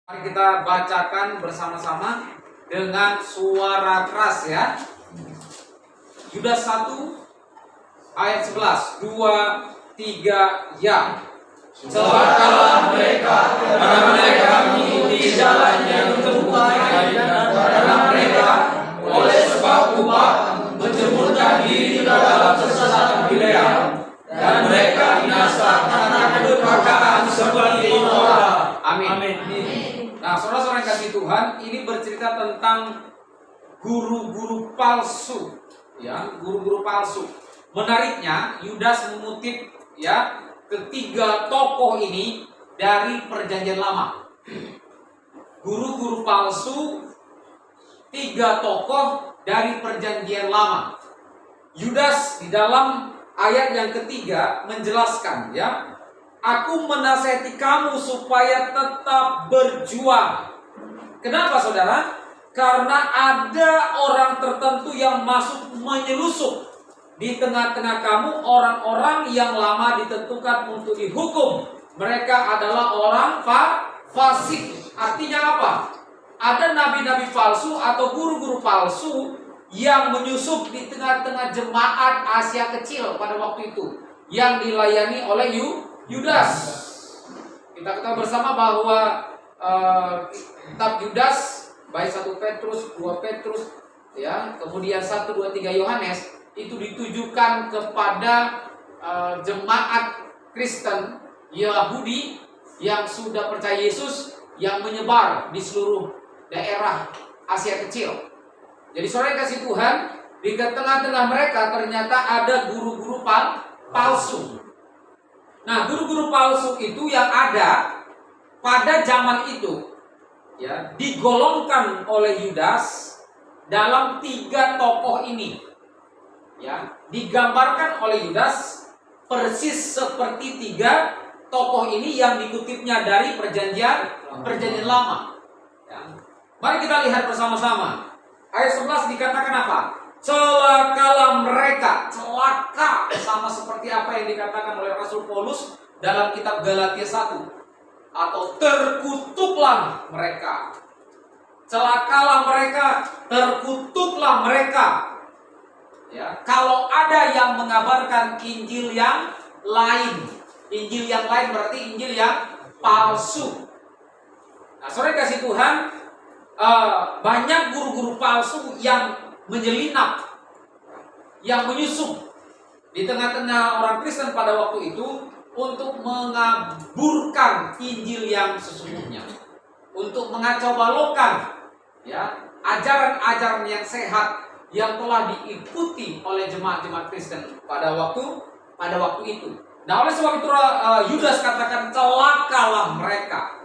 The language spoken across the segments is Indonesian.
Mari kita bacakan bersama-sama dengan suara keras ya. Yudas 1 ayat 11. 2, 3, ya. Celakalah mereka, karena mereka mengikuti jalan yang terbuka, karena mereka oleh sebab upah menjemurkan diri dalam kesesatan Bileam, dan mereka binasa karena kedurhakaan seperti Korah. Amin. Nah, saudara-saudara yang kasih Tuhan, ini bercerita tentang guru-guru palsu, ya, guru-guru palsu. Menariknya, Yudas mengutip ya ketiga tokoh ini dari Perjanjian Lama. Guru-guru palsu, tiga tokoh dari Perjanjian Lama. Yudas di dalam ayat yang ketiga menjelaskan ya, aku menasihati kamu supaya tetap berjuang. Kenapa saudara? Karena ada orang tertentu yang masuk menyelusup di tengah-tengah kamu, orang-orang yang lama ditentukan untuk dihukum. Mereka adalah orang fasik. Artinya apa? Ada nabi-nabi palsu atau guru-guru palsu yang menyusup di tengah-tengah jemaat Asia Kecil pada waktu itu, yang dilayani oleh Yudas. Kita ketahui bersama bahwa kitab Yudas, baik 1 Petrus, 2 Petrus, ya, kemudian 1, 2, 3 Yohanes, itu ditujukan kepada jemaat Kristen Yahudi yang sudah percaya Yesus, yang menyebar di seluruh daerah Asia Kecil. Jadi saudara yang kasih Tuhan, di tengah-tengah mereka ternyata ada guru-guru palsu. Nah, guru-guru palsu itu yang ada pada zaman itu, ya, digolongkan oleh Yudas dalam tiga tokoh ini. Ya, digambarkan oleh Yudas persis seperti tiga tokoh ini yang dikutipnya dari Perjanjian Lama. Ya. Mari kita lihat bersama-sama. Ayat 11 dikatakan apa? Celakalah mereka. Celaka sama seperti apa yang dikatakan oleh Rasul Paulus dalam kitab Galatia 1. Atau terkutuklah mereka. Celakalah mereka, terkutuklah mereka. Ya, kalau ada yang mengabarkan Injil yang lain. Injil yang lain berarti Injil yang palsu. Nah, saudara kasih Tuhan, banyak guru-guru palsu yang menyelinap, yang menyusup di tengah-tengah orang Kristen pada waktu itu untuk mengaburkan Injil yang sesungguhnya, untuk mengacau balokkan ya ajaran-ajaran yang sehat yang telah diikuti oleh jemaat-jemaat Kristen pada waktu itu. Nah, oleh sebab itu Yudas katakan celakalah mereka,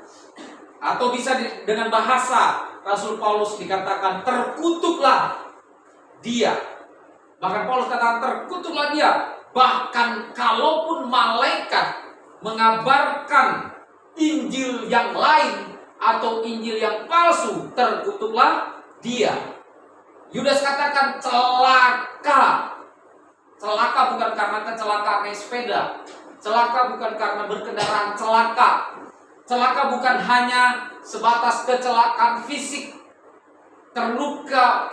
atau bisa dengan bahasa Rasul Paulus dikatakan terkutuklah dia. Bahkan Paulus katakan terkutuklah dia. Bahkan kalaupun malaikat mengabarkan Injil yang lain atau Injil yang palsu, terkutuklah dia. Yudas katakan celaka. Celaka bukan karena kecelakaan naik sepeda. Celaka bukan karena berkendaraan celaka. Celaka bukan hanya sebatas kecelakaan fisik, terluka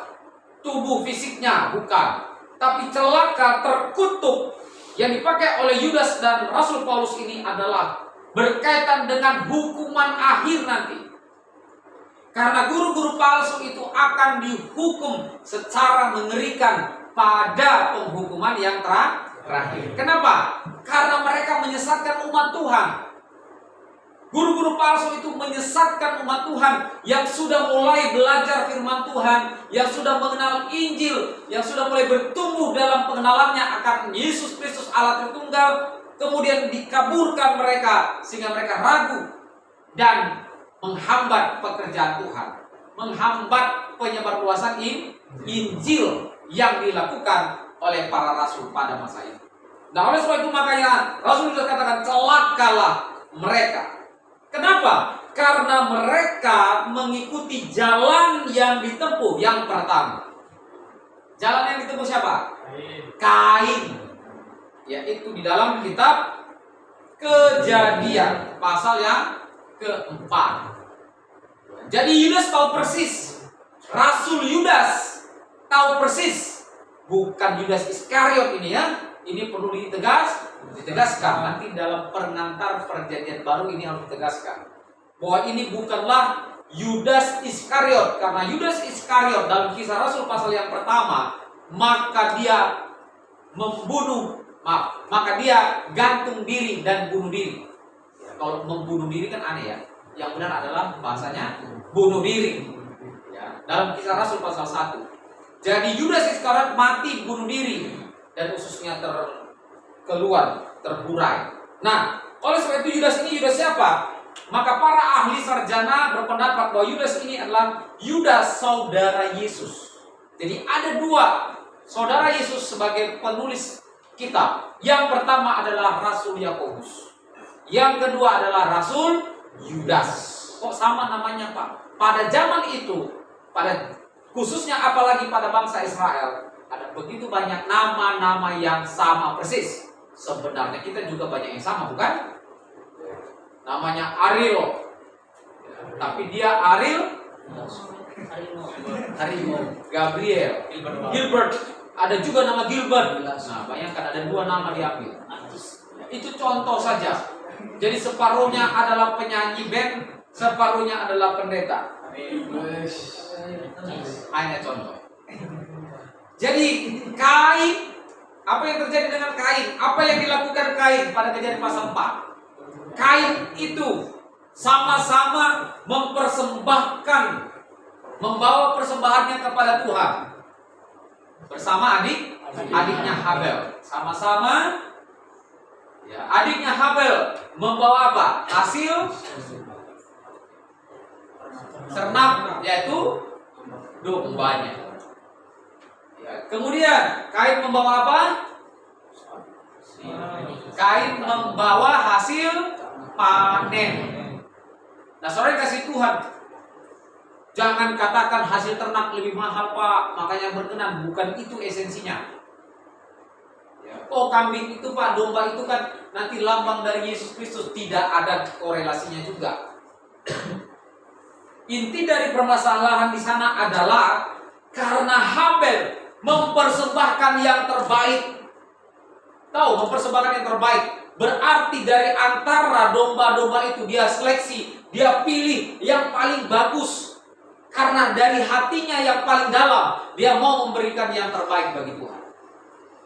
tubuh fisiknya, bukan. Tapi celaka, terkutuk yang dipakai oleh Yudas dan Rasul Paulus ini adalah berkaitan dengan hukuman akhir nanti. Karena guru-guru palsu itu akan dihukum secara mengerikan pada penghukuman yang terakhir. Kenapa? Karena mereka menyesatkan umat Tuhan. Guru-guru palsu itu menyesatkan umat Tuhan yang sudah mulai belajar firman Tuhan, yang sudah mengenal Injil, yang sudah mulai bertumbuh dalam pengenalannya akan Yesus Kristus Allah Tritunggal, kemudian dikaburkan mereka sehingga mereka ragu dan menghambat pekerjaan Tuhan, menghambat penyebarluasan Injil yang dilakukan oleh para rasul pada masa itu. Nah, oleh sebab itu makanya Rasul sudah katakan celakalah mereka. Kenapa? Karena mereka mengikuti jalan yang ditempuh yang pertama. Jalan yang ditempuh siapa? Kain. Yaitu di dalam kitab Kejadian pasal yang keempat. Jadi Yudas tahu persis, Rasul Yudas tahu persis, bukan Yudas Iskariot ini ya. Ini perlu ditegaskan. Nanti dalam pengantar perjanjian baru ini harus ditegaskan bahwa ini bukanlah Yudas Iskariot, karena Yudas Iskariot dalam Kisah Rasul pasal yang pertama, maka dia maka dia gantung diri dan bunuh diri. Ya, kalau membunuh diri kan aneh ya. Yang benar adalah bahasanya bunuh diri. Ya, dalam Kisah Rasul pasal 1. Jadi Yudas Iskariot mati bunuh diri dan ususnya terburai. Nah, oleh sebab itu Yudas ini Yudas siapa? Maka para ahli sarjana berpendapat bahwa Yudas ini adalah Yudas saudara Yesus. Jadi ada dua saudara Yesus sebagai penulis kitab. Yang pertama adalah Rasul Yakobus. Yang kedua adalah Rasul Yudas. Kok sama namanya, Pak? Pada zaman itu, khususnya apalagi pada bangsa Israel, ada begitu banyak nama-nama yang sama persis. Sebenarnya kita juga banyak yang sama, bukan? Namanya Ariel, tapi dia Ariel, Gabriel, Gilbert. Ada juga nama Gilbert. Nah, bayangkan ada dua nama diambil. Itu contoh saja. Jadi separuhnya adalah penyanyi band, separuhnya adalah pendeta. Hanya contoh. Jadi Kain, apa yang terjadi dengan Kain? Apa yang dilakukan Kain pada Kejadian pasal 4? Kain itu sama-sama membawa persembahannya kepada Tuhan bersama adiknya Habel. Sama-sama ya, adiknya Habel membawa apa? Hasil ternak, yaitu dombanya. Kemudian Kain membawa apa? Kain membawa hasil panen. Nah, saudara kasih Tuhan, jangan katakan hasil ternak lebih mahal, Pak, makanya berkenan. Bukan itu esensinya. Oh, kambing itu, Pak, domba itu kan nanti lambang dari Yesus Kristus. Tidak ada korelasinya juga. Inti dari permasalahan di sana adalah karena Habel mempersembahkan yang terbaik. Tahu, mempersembahkan yang terbaik berarti dari antara domba-domba itu dia seleksi, dia pilih yang paling bagus. Karena dari hatinya yang paling dalam, dia mau memberikan yang terbaik bagi Tuhan.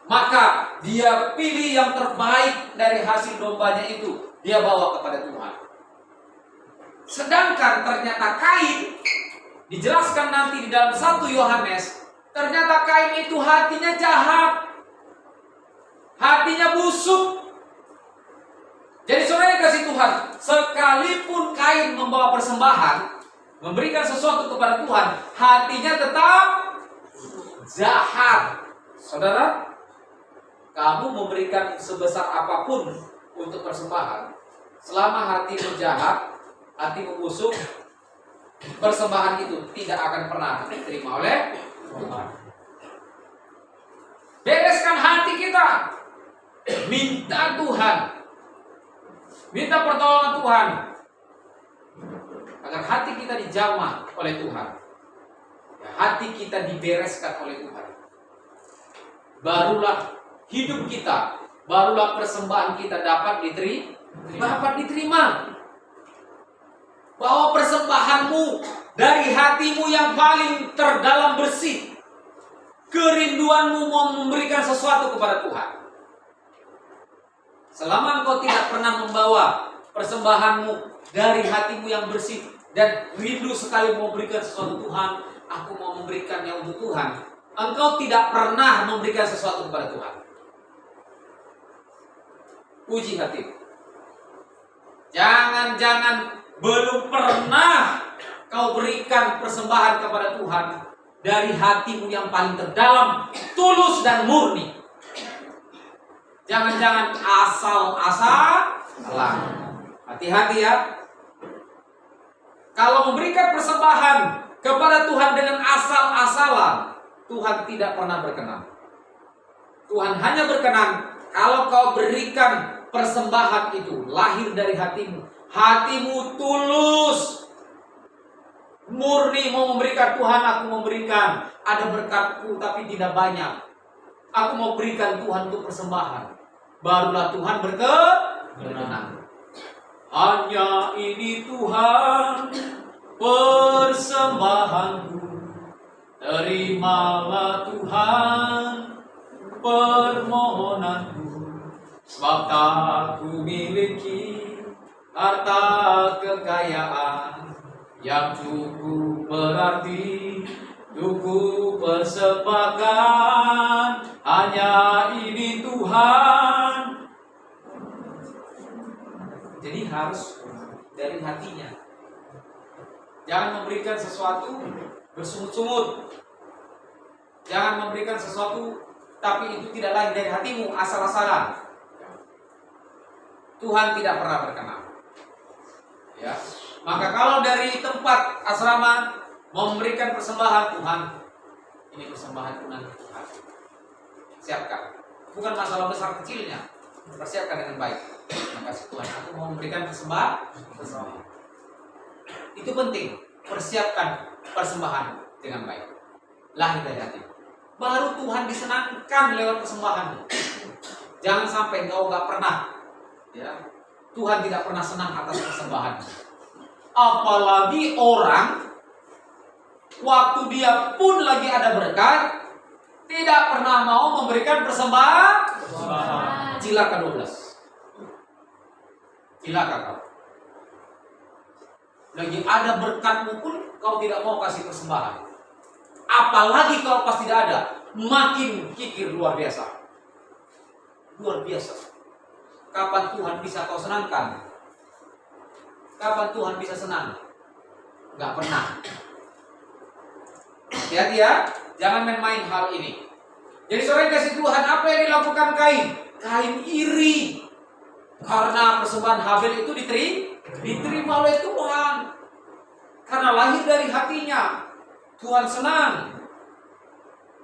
Maka dia pilih yang terbaik dari hasil dombanya itu, dia bawa kepada Tuhan. Sedangkan ternyata Kain, dijelaskan nanti di dalam 1 Yohanes, ternyata Kain itu hatinya jahat, hatinya busuk. Jadi saudara kasih Tuhan, sekalipun Kain membawa persembahan, memberikan sesuatu kepada Tuhan, hatinya tetap jahat. Saudara, kamu memberikan sebesar apapun untuk persembahan, selama hatimu jahat, hatimu busuk, persembahan itu tidak akan pernah diterima oleh Tuhan. Bereskan hati kita, minta Tuhan, minta pertolongan Tuhan, agar hati kita dijamah oleh Tuhan, hati kita dibereskan oleh Tuhan. Barulah hidup kita, barulah persembahan kita dapat diterima. Bahwa persembahanmu dari hatimu yang paling terdalam bersih, kerinduanmu mau memberikan sesuatu kepada Tuhan. Selama engkau tidak pernah membawa persembahanmu dari hatimu yang bersih dan rindu sekali mau memberikan sesuatu Tuhan, aku mau memberikannya untuk Tuhan, engkau tidak pernah memberikan sesuatu kepada Tuhan. Uji hati. Jangan-jangan belum pernah kau berikan persembahan kepada Tuhan dari hatimu yang paling terdalam, tulus dan murni. Jangan-jangan asal-asalan. Hati-hati ya. Kalau memberikan persembahan kepada Tuhan dengan asal-asalan, Tuhan tidak pernah berkenan. Tuhan hanya berkenan kalau kau berikan persembahan itu lahir dari hatimu. Hatimu tulus. murni mau memberikan, Tuhan aku memberikan, ada berkatku tapi tidak banyak, aku mau berikan Tuhan untuk persembahan, barulah Tuhan berkenan. Hanya ini Tuhan persembahanku, terimalah Tuhan permohonanku, sebab tak ku miliki harta kekayaan yang cukup berarti cukup persembahkan. Hanya ini Tuhan. Jadi harus dari hatinya. Jangan memberikan sesuatu bersungut-sungut. Jangan memberikan sesuatu tapi itu tidak lahir dari hatimu, asal-asalan. Tuhan tidak pernah berkenan. Ya. Maka kalau dari tempat asrama memberikan persembahan, Tuhan, ini persembahan nanti Tuhan. Siapkan. Bukan masalah besar kecilnya. Persiapkan dengan baik. Makasih Tuhan, aku mau memberikan persembahan. Itu penting. Persiapkan persembahan dengan baik. Lahir dari hati. Baru Tuhan disenangkan lewat persembahan. Jangan sampai engkau gak pernah, ya, Tuhan tidak pernah senang atas persembahan. Apalagi orang waktu dia pun lagi ada berkat tidak pernah mau memberikan persembahan. Cilaka 12. Cilaka kau. Lagi ada berkatmu pun kau tidak mau kasih persembahan. Apalagi kalau pas tidak ada, makin kikir luar biasa. Luar biasa. Kapan Tuhan bisa kau senangkan? Kapan Tuhan bisa senang? Gak pernah. Hati-hati ya, jangan main-main hal ini. Jadi saudara kasih Tuhan, apa yang dilakukan Kain? Kain iri karena persembahan Habel itu diterima oleh Tuhan. Karena lahir dari hatinya, Tuhan senang.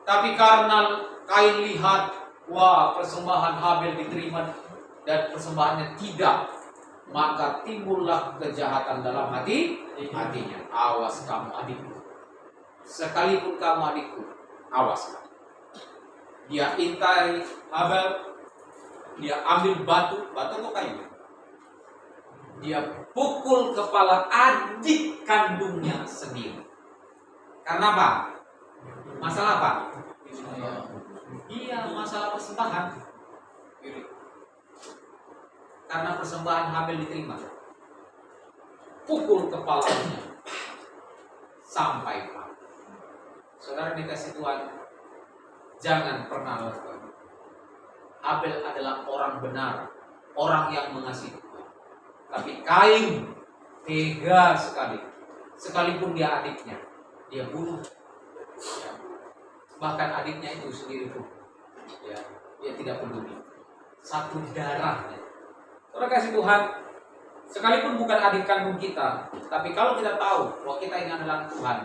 Tapi karena Kain lihat, wah, persembahan Habel diterima dan persembahannya tidak, maka timbullah kejahatan dalam hatinya. Awas kamu adikku. Sekalipun kamu adikku, awas. Dia intai Habel, dia ambil batu atau kayu. Dia pukul kepala adik kandungnya sendiri. Karena apa? Masalah apa? Iya, masalah persembahan. Karena persembahan Habel diterima, pukul kepalanya sampai mati. Saudara dikasih Tuhan, jangan pernah lakukan. Habel adalah orang benar, orang yang mengasihi Tuhan. Tapi Kain tega sekali. Sekalipun dia adiknya, dia bunuh. Ya. Bahkan adiknya itu sendiri pun, ya, dia tidak peduli. Satu darahnya. Saudara kasih Tuhan, sekalipun bukan adik kandung kita, tapi kalau kita tahu bahwa kita ini adalah Tuhan,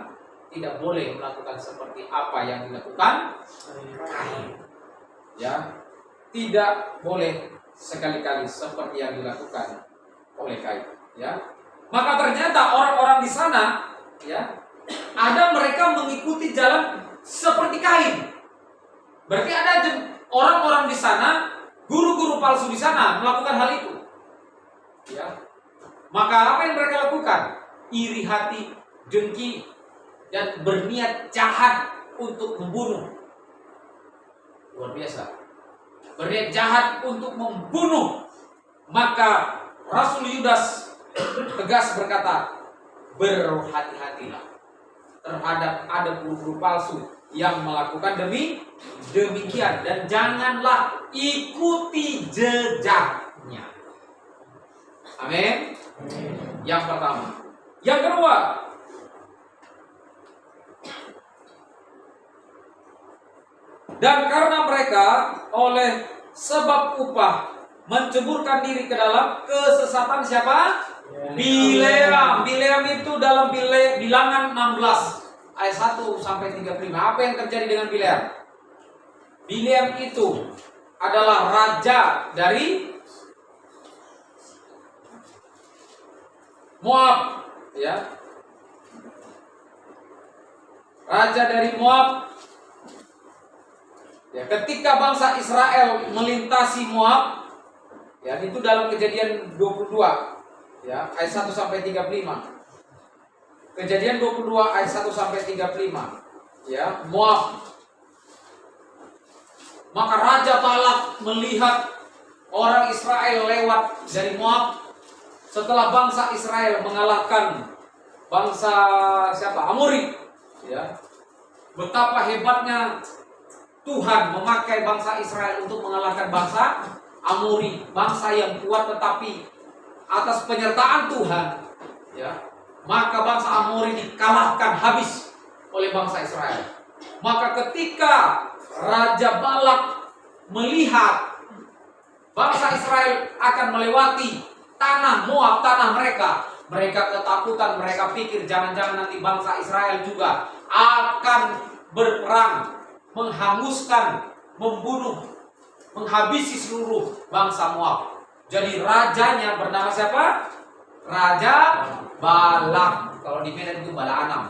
tidak boleh melakukan seperti apa yang dilakukan Kain. Ya, tidak boleh sekali-kali seperti yang dilakukan oleh Kain. Ya, maka ternyata orang-orang di sana, ya, ada mereka mengikuti jalan seperti Kain. Berarti ada orang-orang di sana, guru-guru palsu di sana melakukan hal itu. Ya. Maka apa yang mereka lakukan? Iri hati, dengki, dan berniat jahat untuk membunuh. Luar biasa. Berniat jahat untuk membunuh. Maka Rasul Yudas tegas berkata, berhati-hatilah terhadap ada guru-guru palsu yang melakukan demikian, dan janganlah ikuti jejaknya. Amin. Yang pertama. Yang kedua, dan karena mereka oleh sebab upah menceburkan diri ke dalam kesesatan siapa? Bileam. Bileam itu dalam Bilangan 16 ayat 1 sampai 35. Apa yang terjadi dengan Bileam? Bileam itu adalah raja dari Moab, ya. raja dari Moab. Ya, ketika bangsa Israel melintasi Moab, ya itu dalam Kejadian 22, ya ayat 1 sampai 35. Kejadian 22 ayat 1 sampai 35. Ya, Moab. Maka Raja Balak melihat orang Israel lewat dari Moab setelah bangsa Israel mengalahkan bangsa siapa? Amori. Ya. Betapa hebatnya Tuhan memakai bangsa Israel untuk mengalahkan bangsa Amori, bangsa yang kuat tetapi atas penyertaan Tuhan, ya, maka bangsa Amori dikalahkan habis oleh bangsa Israel. Maka ketika Raja Balak melihat bangsa Israel akan melewati tanah Moab, tanah mereka, mereka ketakutan, mereka pikir jangan-jangan nanti bangsa Israel juga akan berperang, menghanguskan, membunuh, menghabisi seluruh bangsa Moab. Jadi rajanya bernama siapa? Raja Balak. Kalau di Medan itu Bala Anam.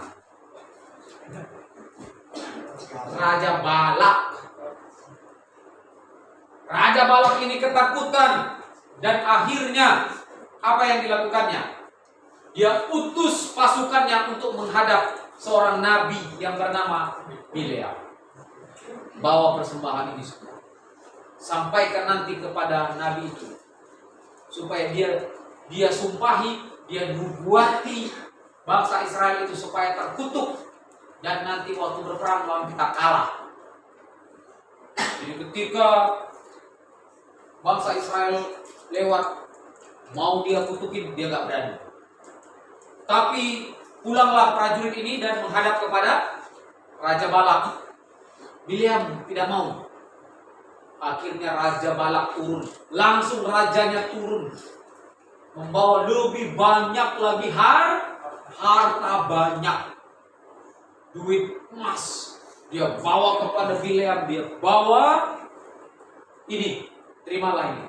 Raja Balak. Raja Balak ini ketakutan dan akhirnya apa yang dilakukannya? Dia utus pasukannya untuk menghadap seorang nabi yang bernama Bileam. Bawa persembahan ini semua. Sampaikan nanti kepada nabi itu supaya dia sumpahi, dia nubuati bangsa Israel itu supaya terkutuk dan nanti waktu berperang lawan kita kalah. Jadi ketika bangsa Israel lewat mau dia kutukin, dia gak berani. Tapi pulanglah prajurit ini dan menghadap kepada Raja Balak. Bileam tidak mau. Akhirnya Raja Balak turun. Langsung rajanya turun, membawa lebih banyak lagi harta banyak, duit emas. Dia bawa kepada Bileam. Dia bawa ini, terimalah ini.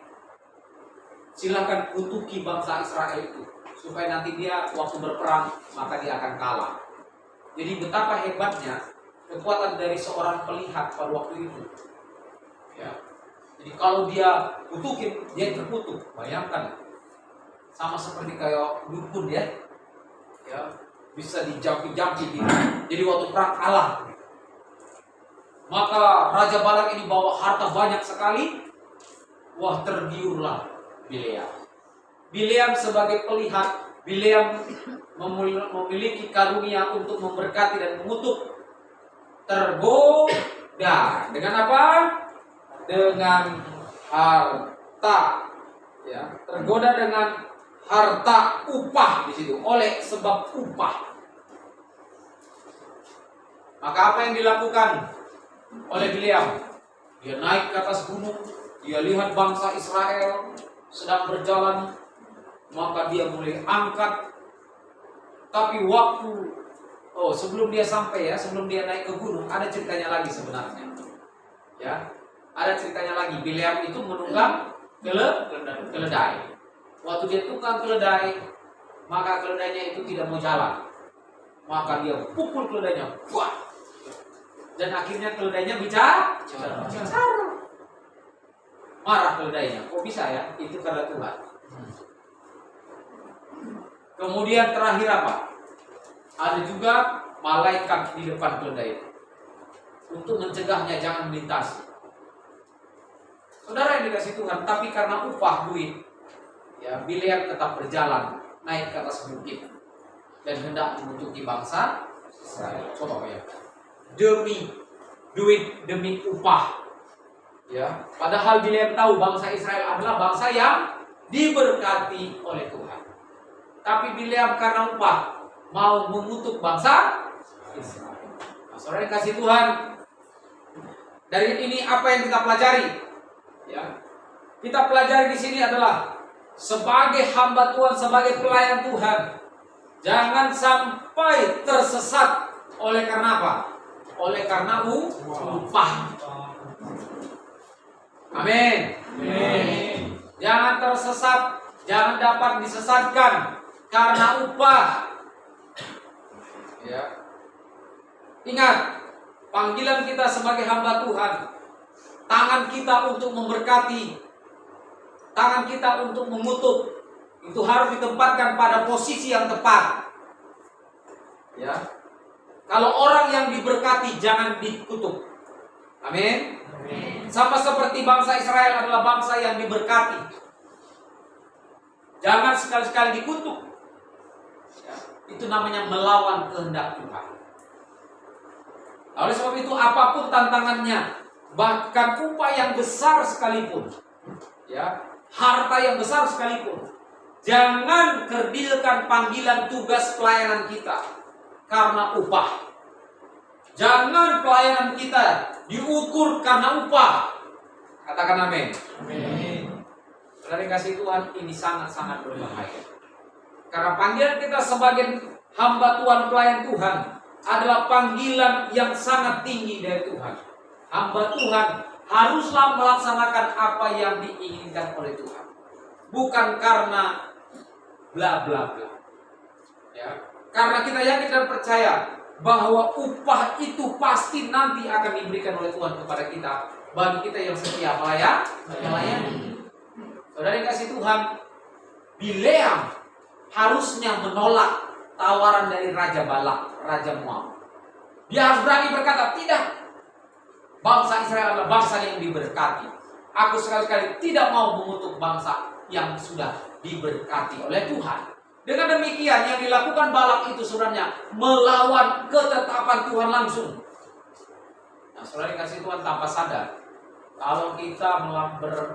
Silakan kutuki bangsa Israel itu supaya nanti dia waktu berperang maka dia akan kalah. Jadi betapa hebatnya kekuatan dari seorang pelihat pada waktu itu. Ya. Jadi kalau dia kutukin, dia terkutuk. Bayangkan, sama seperti kayak dukun ya, bisa dijampi-jampi gitu. Jadi waktu perang kalah. Maka Raja Balak ini bawa harta banyak sekali. Wah, tergiurlah Bileam. Bileam sebagai pelihat, Bileam memiliki karunia untuk memberkati dan mengutuk. Tergoda dengan apa? Dengan harta, ya, tergoda dengan harta upah di situ, oleh sebab upah. Maka apa yang dilakukan oleh Bileam? Dia naik ke atas gunung, dia lihat bangsa Israel sedang berjalan, maka dia mulai angkat. Tapi sebelum dia sampai, ya, sebelum dia naik ke gunung, ada ceritanya lagi sebenarnya. Ya, ada ceritanya lagi. Bileam itu menunggang keledai. Waktu dia tukang keledai, maka keledainya itu tidak mau jalan. Maka dia pukul keledainya, wah. Dan akhirnya keledainya bicara. Marah keledainya. Kok bisa ya? Itu karena Tuhan. Kemudian terakhir apa? Ada juga malaikat di depan keledai untuk mencegahnya jangan melintasi. Saudara yang dikasih Tuhan, tapi karena upah duit, ya, Bileam tetap berjalan naik ke atas bukit dan hendak menutupi bangsa Israel. Coba ya, demi duit, demi upah, ya. Padahal Bileam tahu bangsa Israel adalah bangsa yang diberkati oleh Tuhan. Tapi Bileam karena upah mau mengutuk bangsa Israel. Nah, saudara yang kasih Tuhan, dari ini apa yang kita pelajari? Ya, kita pelajari di sini adalah sebagai hamba Tuhan, sebagai pelayan Tuhan, jangan sampai tersesat oleh karena apa? Oleh karena upah. Amin. Amin. Jangan tersesat, jangan dapat disesatkan karena upah. Ya. Ingat, panggilan kita sebagai hamba Tuhan, tangan kita untuk memberkati, tangan kita untuk mengutuk, itu harus ditempatkan pada posisi yang tepat. Ya. Kalau orang yang diberkati jangan dikutuk. Amin. Sama seperti bangsa Israel adalah bangsa yang diberkati. Jangan sekali-sekali dikutuk. Ya. Itu namanya melawan kehendak Tuhan. Oleh sebab itu apapun tantangannya, bahkan upah yang besar sekalipun, ya, harta yang besar sekalipun, jangan kerdilkan panggilan tugas pelayanan kita karena upah. Jangan pelayanan kita diukur karena upah. Katakan amin. Amin. Saudara kasih Tuhan, ini sangat-sangat berbahaya. Karena panggilan kita sebagai hamba Tuhan, pelayan Tuhan, adalah panggilan yang sangat tinggi dari Tuhan. Hamba Tuhan haruslah melaksanakan apa yang diinginkan oleh Tuhan, bukan karena bla bla bla. Ya, karena kita yakin dan percaya bahwa upah itu pasti nanti akan diberikan oleh Tuhan kepada kita, bagi kita yang setia melayani. Saudara yang kasih Tuhan, Bileam harusnya menolak tawaran dari Raja Balak, Raja Moab. Dia harus berani berkata, tidak. Bangsa Israel adalah bangsa yang diberkati. Aku sekali-kali tidak mau mengutuk bangsa yang sudah diberkati oleh Tuhan. Dengan demikian yang dilakukan Balak itu sebenarnya melawan ketetapan Tuhan langsung. Nah, saudara dikasih Tuhan, tanpa sadar, kalau kita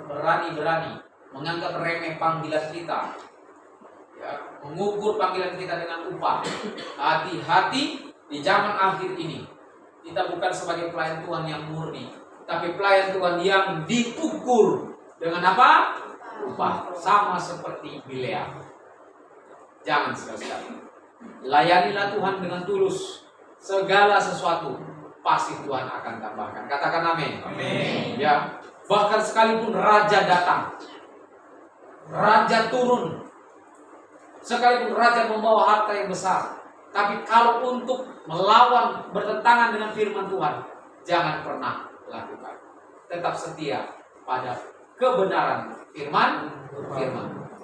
berani-berani menganggap remeh panggilan kita, ya, mengukur panggilan kita dengan upah, hati-hati di zaman akhir ini. Kita bukan sebagai pelayan Tuhan yang murni, tapi pelayan Tuhan yang diukur dengan apa? Upah. Sama seperti Bileam. Jangan sekali-sekali. Layanilah Tuhan dengan tulus. Segala sesuatu pasti Tuhan akan tambahkan. Katakan amin. Amin. Ya. Bahkan sekalipun raja datang, raja turun, sekalipun raja membawa harta yang besar, tapi kalau untuk melawan, bertentangan dengan firman Tuhan, jangan pernah lakukan. Tetap setia pada kebenaran firman.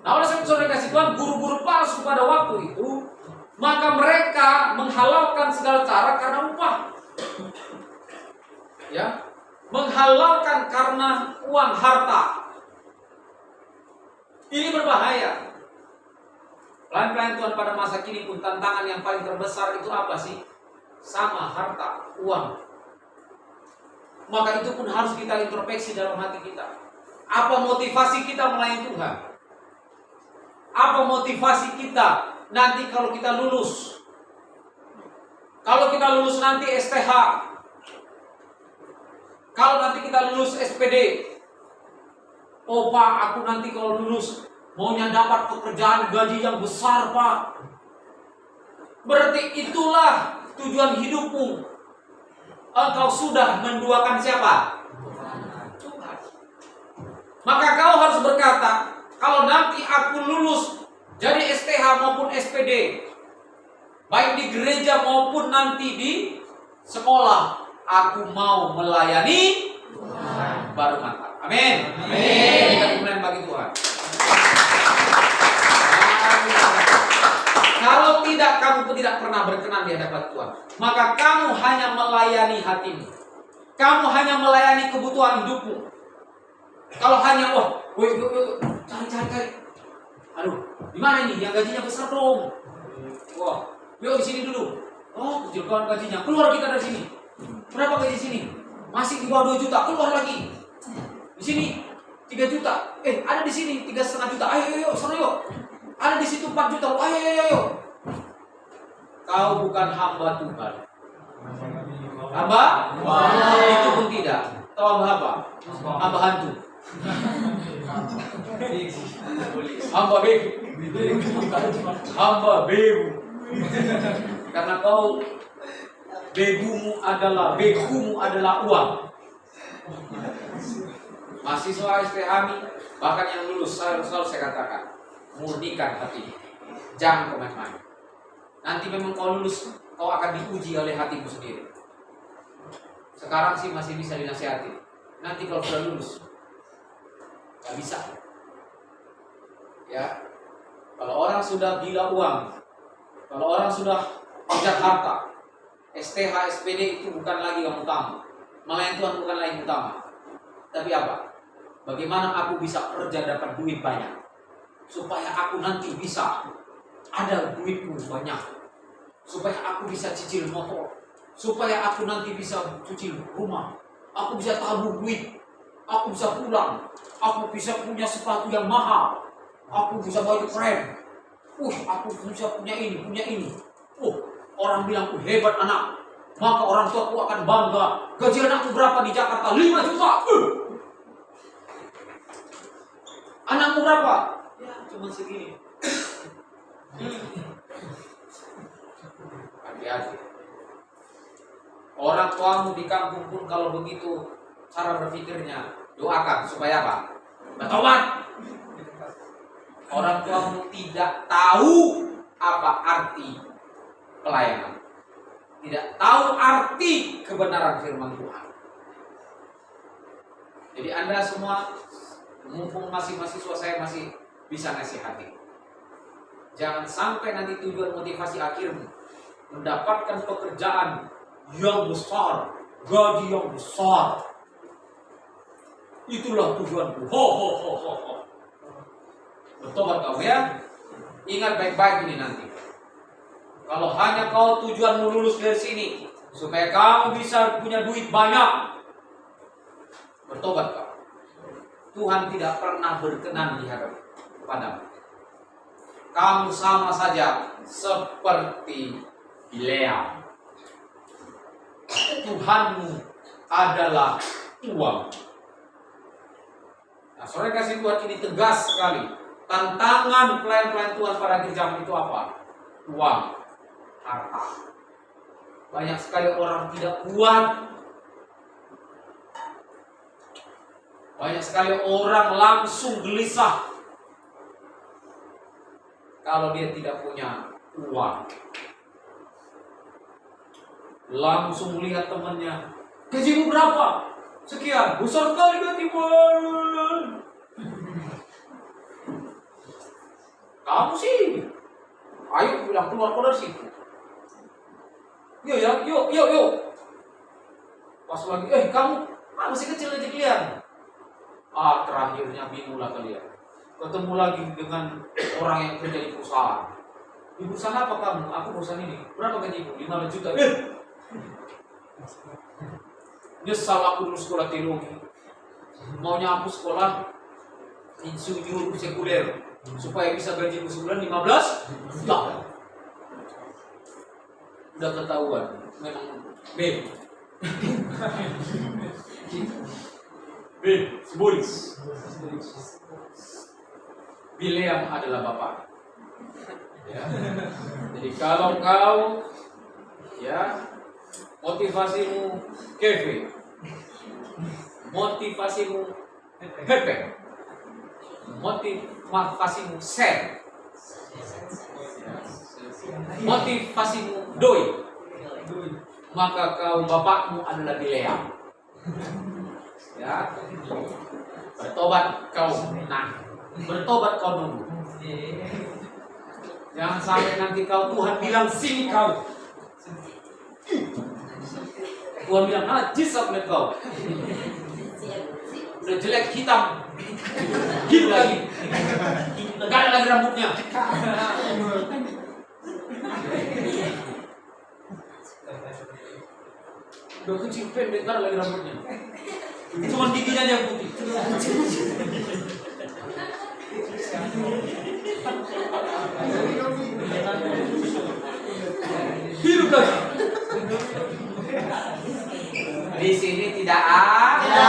Nah, oleh sebab saudara kasih Tuhan, guru-guru palsu pada waktu itu, maka mereka menghalalkan segala cara karena upah. Ya, menghalalkan karena uang, harta. Ini berbahaya. Pelayan-pelayan Tuhan pada masa kini pun tantangan yang paling terbesar itu apa sih? Sama, harta, uang. Maka itu pun harus kita introspeksi dalam hati kita. Apa motivasi kita melayani Tuhan? Apa motivasi kita nanti kalau kita lulus? Kalau kita lulus nanti STH, kalau nanti kita lulus SPD, oh Pak, aku nanti kalau lulus maunya dapat pekerjaan gaji yang besar, Pak. Berarti itulah tujuan hidupmu. Engkau sudah menduakan siapa? Tuhan. Maka kau harus berkata, kalau nanti aku lulus jadi STH maupun SPD, baik di gereja maupun nanti di sekolah, aku mau melayani Tuhan. Baru mantap. Amin. Amin. Kita kemuliaan bagi Tuhan. Kalau tidak, kamu pun tidak pernah berkenan di hadapan Tuhan. Maka kamu hanya melayani hatimu. Kamu hanya melayani kebutuhan hidupmu. Kalau hanya, cari. Aduh, di mana ini? Yang gajinya besar dong. Wah, yuk di sini dulu. Oh, kecilkan gajinya. Keluar kita dari sini. Berapa gaji sini? Masih di bawah 2 juta. Keluar lagi. Di sini 3 juta. Ada di sini 3,5 juta. Ayo, sana yuk. Ada di situ 4 juta. Ayo. Kau bukan hamba Tuhan. Hamba? Itu pun tidak. Tahu hamba apa? Hamba hantu. Hamba bebu. Hamba bebu. Karena kau begumu adalah uang. Mahasiswa SPHMI, bahkan yang lulus, selalu saya katakan, murnikan hati. Jangan main-main. Nanti memang kau lulus kau akan diuji oleh hatimu sendiri. Sekarang sih masih bisa dinasihati. Nanti kalau sudah lulus, nggak bisa. Ya, kalau orang sudah gila uang, kalau orang sudah kejar harta, STH, SPD itu bukan lagi yang utama. Melayani Tuhan bukan lagi yang utama. Tapi apa? Bagaimana aku bisa kerja dapat duit banyak, supaya aku nanti bisa ada duitku banyak, supaya aku bisa cicil motor, supaya aku nanti bisa cicil rumah, aku bisa tabung duit, aku bisa pulang, aku bisa punya sepatu yang mahal, aku bisa baju keren, aku bisa punya ini. Orang bilang hebat anak, maka orang tua aku akan bangga. Gaji anakku berapa di Jakarta? 5 juta. Anakmu berapa? Ya cuma segini. Hati-hati. Orang tuamu di kampung pun kalau begitu cara berpikirnya, doakan supaya apa? Bertobat. Orang tuamu tidak tahu apa arti pelayanan, tidak tahu arti kebenaran firman Tuhan. Jadi Anda semua, mumpung masih mahasiswa, saya masih bisa nasihati. Jangan sampai nanti tujuan motivasi akhirmu mendapatkan pekerjaan yang besar, gaji yang besar. Itulah tujuanku. Bertobat kau ya. Ingat baik-baik ini nanti. Kalau hanya kau tujuanmu lulus dari sini supaya kamu bisa punya duit banyak, bertobat kau. Tuhan tidak pernah berkenan di hadapan padamu. Kamu sama saja seperti Bileam. Tuhanmu adalah uang. Nah, saudara kasih Tuhan ini tegas sekali. Tantangan pelayan-pelayan Tuhan pada akhir zaman itu apa? Uang, harta. Banyak sekali orang tidak kuat. Banyak sekali orang langsung gelisah kalau dia tidak punya uang. Langsung melihat temannya, gajimu berapa? Sekian, besar kali gajimu. Kamu sih, ayo bilang keluar dari situ. Yuk. Pas lagi, kamu masih kecil aja kalian. Terakhirnya bingung lah kalian. Ketemu lagi dengan orang yang kerja di perusahaan. Di perusahaan apa kamu? Aku perusahaan ini. Berapa gajimu? 15 juta. Nyesal aku dulu sekolah teologi. Maunya aku sekolah insinyur sekuler supaya bisa gajiku sebulan 15 juta. Udah ketahuan, memang Boris. Bileam adalah bapak. Ya. Jadi kalau kau motivasimu kefe, motivasimu hepe, motivasimu share, motivasimu doi, maka kau bapakmu adalah Bileam. Ya, bertobat kau bertobat kau dulu. Jangan sampai nanti kau Tuhan bilang sini kau. Tuhan bilang najis aku lihat kau. Udah jelek hitam. Gitu lagi. Gak ada lagi rambutnya. Udah kecil pendek, gak ada lagi rambutnya. Cuma giginya aja yang putih. Hidup lagi. Di sini tidak ada.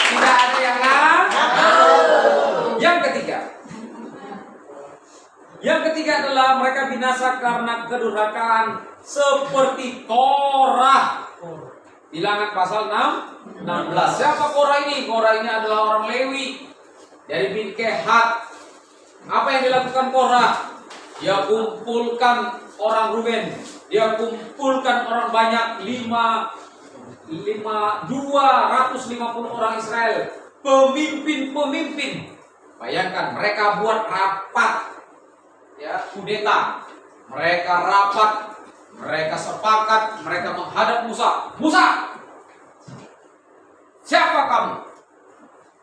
Tidak ada yang Yang ketiga adalah mereka binasa karena kedurhakaan seperti Korah. Bilangan pasal 16. Siapa Korah ini? Korah ini adalah orang Lewi dari bin Kehat. Apa yang dilakukan Korah? Dia kumpulkan orang Ruben, dia kumpulkan orang banyak 250 orang Israel, pemimpin-pemimpin. Bayangkan mereka buat rapat, ya, kudeta. Mereka rapat, mereka sepakat, mereka menghadap Musa. Musa, siapa kamu?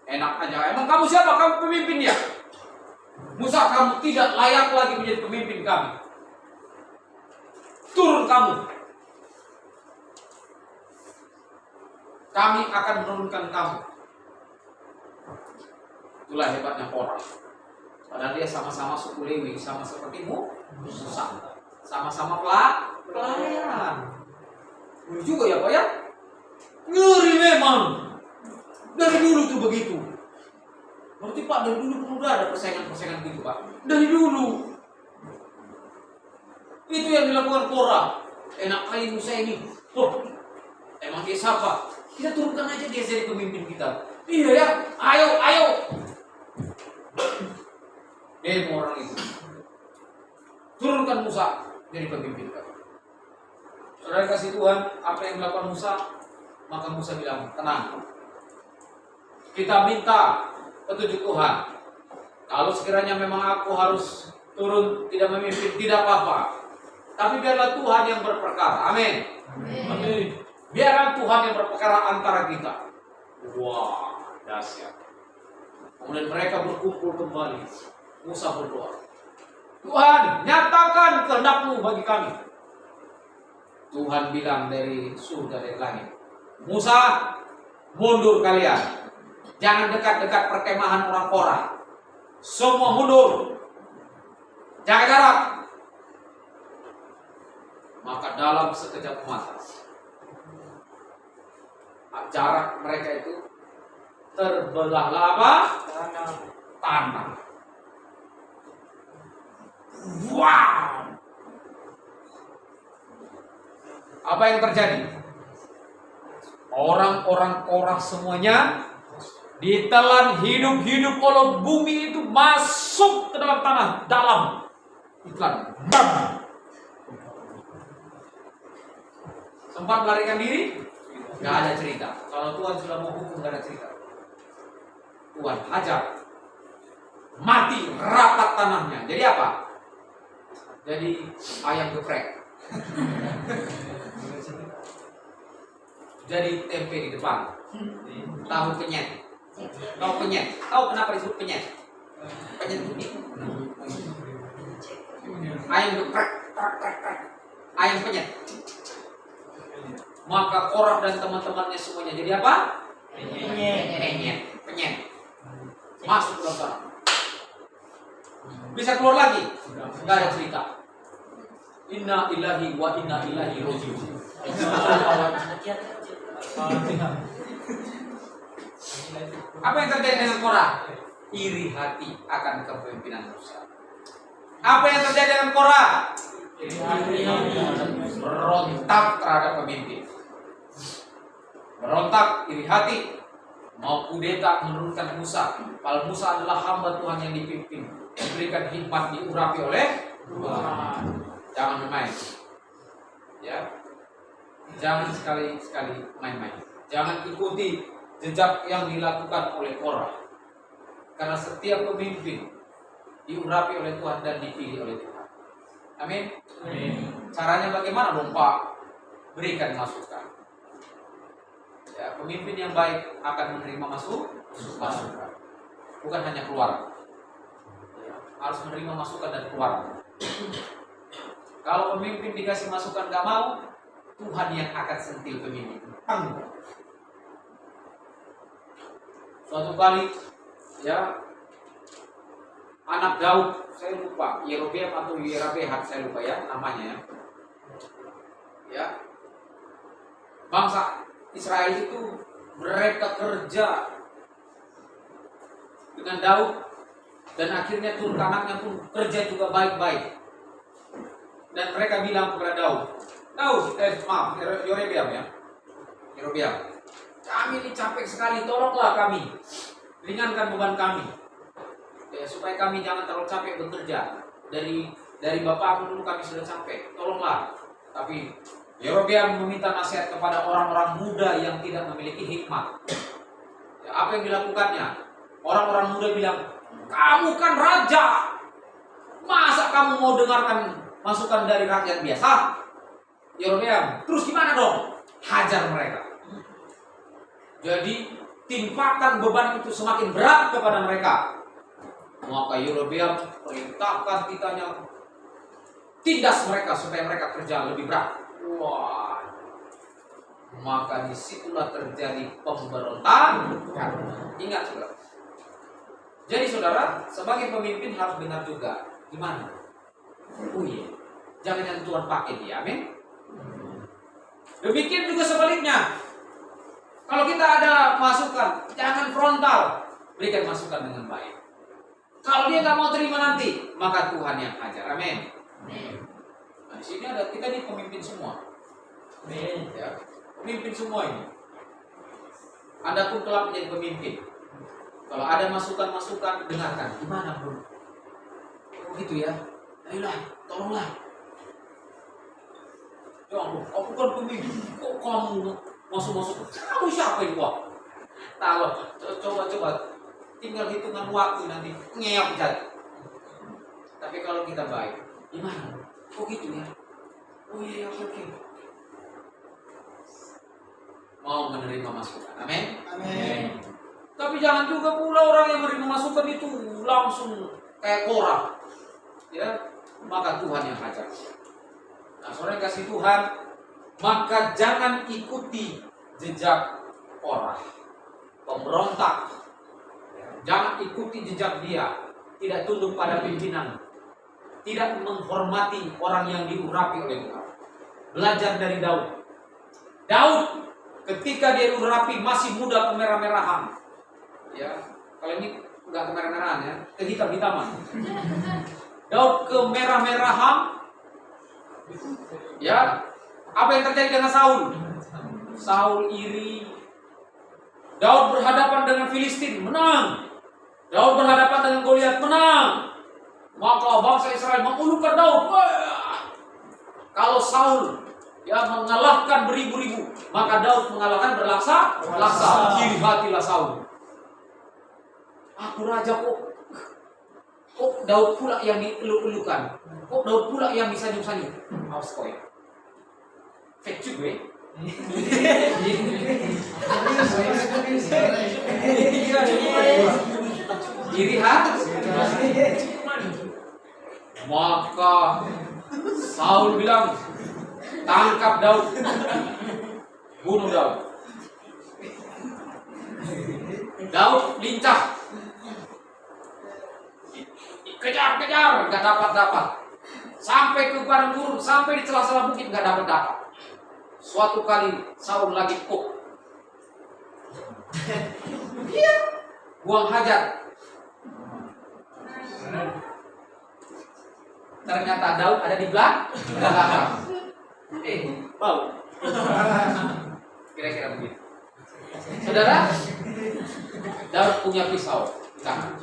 Enak aja. Emang kamu siapa? Kamu pemimpin dia. Musa, kamu tidak layak lagi menjadi pemimpin kami. Turun kamu. Kami akan menurunkan kamu. Itulah hebatnya Korah. Padahal dia sama-sama suku Lewi, sama sepertimu, Musa. Sama-sama pelayan. Ini juga ya Pak ya? Ngeri memang. Dari dulu tuh begitu. Berarti Pak dari dulu pun udah ada persaingan-persaingan gitu Pak. Dari dulu. Itu yang dilakukan Korah. Enak kali Musa ini. Oh, emang dia siapa? Kita turunkan aja dia jadi pemimpin kita. Iya ya, ayo. Demo orang itu. Turunkan Musa jadi pemimpin kita. Saudara kasih Tuhan, apa yang dilakukan Musa? Maka Musa bilang, tenang. Kita minta petunjuk Tuhan. Kalau sekiranya memang aku harus turun tidak memimpin, tidak apa-apa. Tapi biarlah Tuhan yang berperkara. Amin. Amin. Biarlah Tuhan yang berperkara antara kita. Wah, dahsyat. Kemudian mereka berkumpul kembali. Musa berdoa. Tuhan, nyatakan kehendak-Mu bagi kami. Tuhan bilang dari surga, dari langit. Musa, mundur kalian. Jangan dekat-dekat perkemahan orang Korah. Semua mundur. Jaga jarak. Maka dalam sekejap mata, jarak mereka itu terbelahlah apa? Tanah. Wow. Apa yang terjadi? Orang-orang Korah semuanya ditelan hidup-hidup oleh bumi itu, masuk ke dalam tanah dalam. Ditelan. Bam. Sempat melarikan diri? Gak ada cerita. Kalau Tuhan sudah mau hukum, gak ada cerita. Tuhan hajar. Mati rapat tanahnya. Jadi apa? Jadi ayam geprek. Jadi tempe di depan. Tahu penyet. Tahu penyet. Tahu kenapa disebut penyet? Penyet bunyi. Ayam geprek. Ayam penyet. Maka Korah dan teman-temannya semuanya jadi apa? Penyet. Masuk ke dalam. Bisa keluar lagi? Enggak ada cerita. Inna ilahi wa inna ilahi raji'un. Apa yang terjadi dengan Korah? Iri hati akan kepemimpinan Musa. Apa yang terjadi dengan Korah? Berontak terhadap pemimpin. Berontak, iri hati, mau kudeta menurunkan Musa. Kalau Musa adalah hamba Tuhan yang dipimpin, diberikan hikmat, diurapi oleh Tuhan. Jangan main, ya. Jangan sekali-sekali main-main. Jangan ikuti jejak yang dilakukan oleh Korah. Karena setiap pemimpin diurapi oleh Tuhan dan dipilih oleh Tuhan. Amin. Caranya bagaimana dong Pak? Berikan masukan. Ya, pemimpin yang baik akan menerima masukan. Bukan hanya keluar. Ya, harus menerima masukan dan keluar. Kalau pemimpin dikasih masukan gak mau, Tuhan yang akan sentil pemimpin. Suatu kali, ya, anak Daud, saya lupa, Yerobeam atau Yerabehat, saya lupa ya namanya ya. Ya, bangsa Israel itu mereka kerja dengan Daud dan akhirnya turun anaknya pun kerja juga baik-baik. Dan mereka bilang kepada Yerobeam ya. Yerobeam, kami ini capek sekali, tolonglah kami, ringankan beban kami. Ya, supaya kami jangan terlalu capek bekerja dari dari bapakmu dulu kami sudah sampai, tolonglah. Tapi Yerobeam meminta nasihat kepada orang-orang muda yang tidak memiliki hikmat. Ya, apa yang dilakukannya? Orang-orang muda bilang, kamu kan raja, masa kamu mau dengarkan masukan dari rakyat biasa? Yerobeam, terus gimana dong? Hajar mereka. Jadi timpakan beban itu semakin berat kepada mereka. Maka Yerobeam perintahkan kitanya, tindas mereka supaya mereka kerja lebih berat. Wah, maka disitulah terjadi pemberontakan. Ingat saudara. Jadi saudara, sebagai pemimpin harus benar juga. Gimana? Oh iya, jangan yang Tuhan pakai dia, amin. Demikian juga sebaliknya. Kalau kita ada masukan, jangan frontal, berikan masukan dengan baik. Kalau dia nggak mau terima nanti, maka Tuhan yang ajar, amin. Nah, di sini ada kita nih pemimpin semua. Ya, pemimpin semua ini. Anda pun kelak menjadi pemimpin. Kalau ada masukan-masukan, dengarkan. Gimana bro? Oh gitu ya. Ayolah, tolonglah. Ya Allah, aku kan pemimpin. Kok kamu masuk-masuk? Kamu siapa ini kok? Tahu? Coba. Tinggal hitungan waktu nanti ngeok jadi. Tapi kalau kita baik, gimana? Kok gitu ya? Oh iya, oke. Mau menerima masukan, amin? Amin. Tapi jangan juga pula orang yang menerima masukan itu langsung kayak Korah, ya. Maka Tuhan yang hajar. Nah, saudara yang kasih Tuhan, maka jangan ikuti jejak Korah, pemberontak. Jangan ikuti jejak dia, tidak tunduk pada pimpinan, tidak menghormati orang yang diurapi oleh Tuhan. Belajar dari Daud. Daud ketika dia diurapi masih muda kemerah-merahan. Ya, kalau ini enggak kemerah-merahan ya, kehitam-hitaman. Daud kemerah-merahan. Ya, apa yang terjadi dengan Saul? Saul iri. Daud berhadapan dengan Filistin, menang. Daud berhadapan dengan Goliat, menang. Maka bangsa Israel mengulurkan Daud. Wah. Kalau Saul ya mengalahkan beribu-ribu, maka Daud mengalahkan berlaksa. Kiri hatilah Saul. Aku raja kok Daud pula yang dieluk-elukan. Kok Daud pula yang disanjung-sanjung. Awas kau ya. Fake juga ya. Iri hati. Maka Saul bilang, tangkap Daud, bunuh Daud. Daud lincah, kejar, nggak dapat. Sampai ke padang gurun, sampai di celah-celah bukit nggak dapat. Suatu kali Saul lagi kok, buang hajat. Ternyata Daud ada di belakang. Bau. Kira-kira begitu. Saudara, Daud punya pisau di tangan.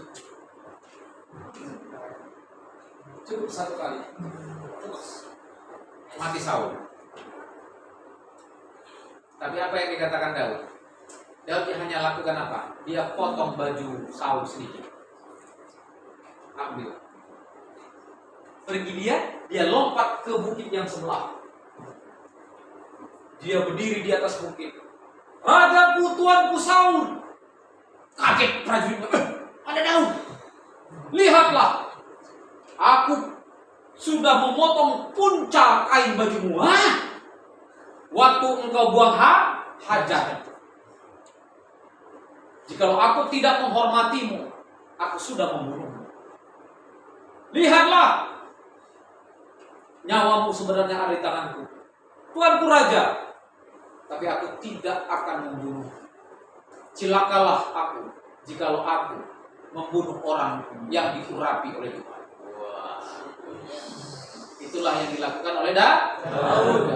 Cukup satu kali. Mati Saul. Tapi apa yang dikatakan Daud? Daud hanya lakukan apa? Dia potong baju Saul sedikit. Ambil. Pergi dia lompat ke bukit yang sebelah. Dia berdiri di atas bukit. Rajaku, tuanku Saul. Kaget prajurit. Ada Daud. Lihatlah. Aku sudah memotong puncak kain bajumu. Waktu engkau buang hajat. Jikalau aku tidak menghormatimu, aku sudah membunuhmu. Lihatlah. Nyawamu sebenarnya ada di tanganku. Tuanku raja. Tapi aku tidak akan membunuh. Cilakalah aku jikalau aku membunuh orang yang diurapi oleh Tuhan. Wah. Itulah yang dilakukan oleh Daud.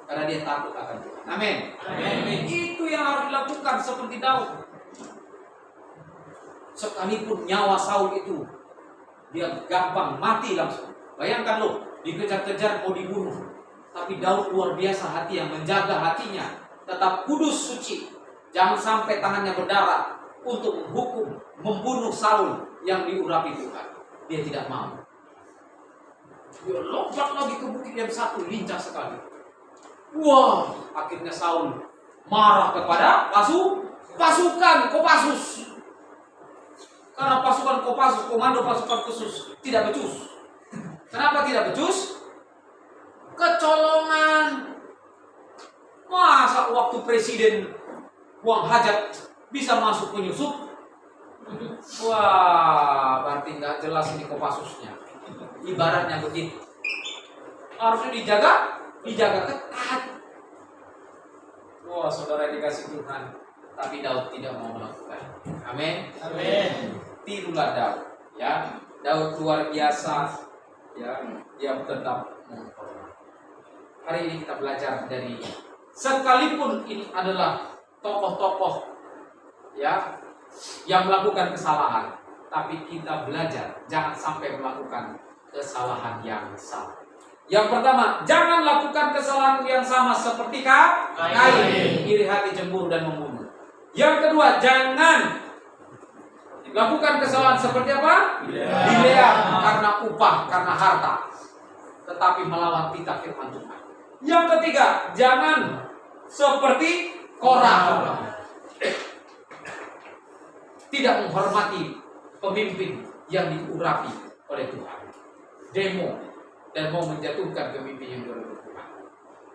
Karena dia takut akan Tuhan. Amin. Itu yang harus dilakukan seperti Daud. Sekalipun nyawa Saul itu dia gampang mati langsung. Bayangkan loh, dikejar-kejar mau dibunuh. Tapi Daud luar biasa hati yang menjaga hatinya tetap kudus suci. Jangan sampai tangannya berdarah untuk menghukum, membunuh Saul yang diurapi Tuhan. Dia tidak mau. Dia lompat lagi ke bukit yang satu, lincah sekali. Wah, akhirnya Saul marah kepada pasukan Kopassus. Karena pasukan Kopassus, komando pasukan khusus, tidak becus. Kenapa tidak becus? Kecolongan. Masa waktu presiden buang hajat bisa masuk penyusup? Wah, berarti nggak jelas ini Kopassusnya. Ibaratnya begitu. Harusnya dijaga ketat. Wah, saudara dikasih Tuhan, tapi Daud tidak mau melakukan. Amin. Amin. Tirulah Daud, ya. Daud luar biasa, ya. Dia tetap menghormati. Hari ini kita belajar dari, sekalipun ini adalah tokoh-tokoh, ya, yang melakukan kesalahan, tapi kita belajar jangan sampai melakukan kesalahan yang sama. Yang pertama, jangan lakukan kesalahan yang sama seperti Kain, iri hati, cemburu dan membunuh. Yang kedua, jangan lakukan kesalahan seperti apa? Bileam, karena upah, karena harta, tetapi melawan titah firman Tuhan. Yang ketiga, jangan seperti Korah, tidak menghormati pemimpin yang diurapi oleh Tuhan, demo dan mau menjatuhkan pemimpin yang diurapi Tuhan.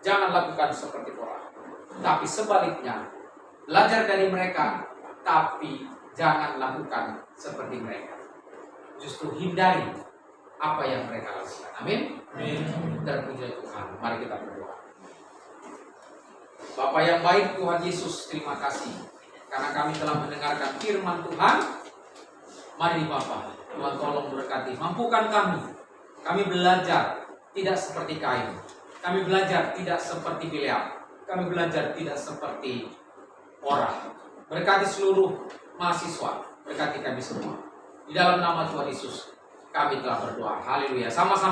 Jangan lakukan seperti Korah, tapi sebaliknya, belajar dari mereka, tapi jangan lakukan seperti mereka. Justru hindari apa yang mereka lakukan. Amin. Terpuji Tuhan. Mari kita berdoa. Bapa yang baik, Tuhan Yesus, terima kasih karena kami telah mendengarkan firman Tuhan. Mari Bapa, Tuhan tolong berkati, mampukan kami. Kami belajar tidak seperti Kain. Kami belajar tidak seperti Bileam. Kami belajar tidak seperti Korah. Berkati seluruh mahasiswa, berkati kami semua. Di dalam nama Tuhan Yesus, kami telah berdoa. Haleluya. Sama-sama.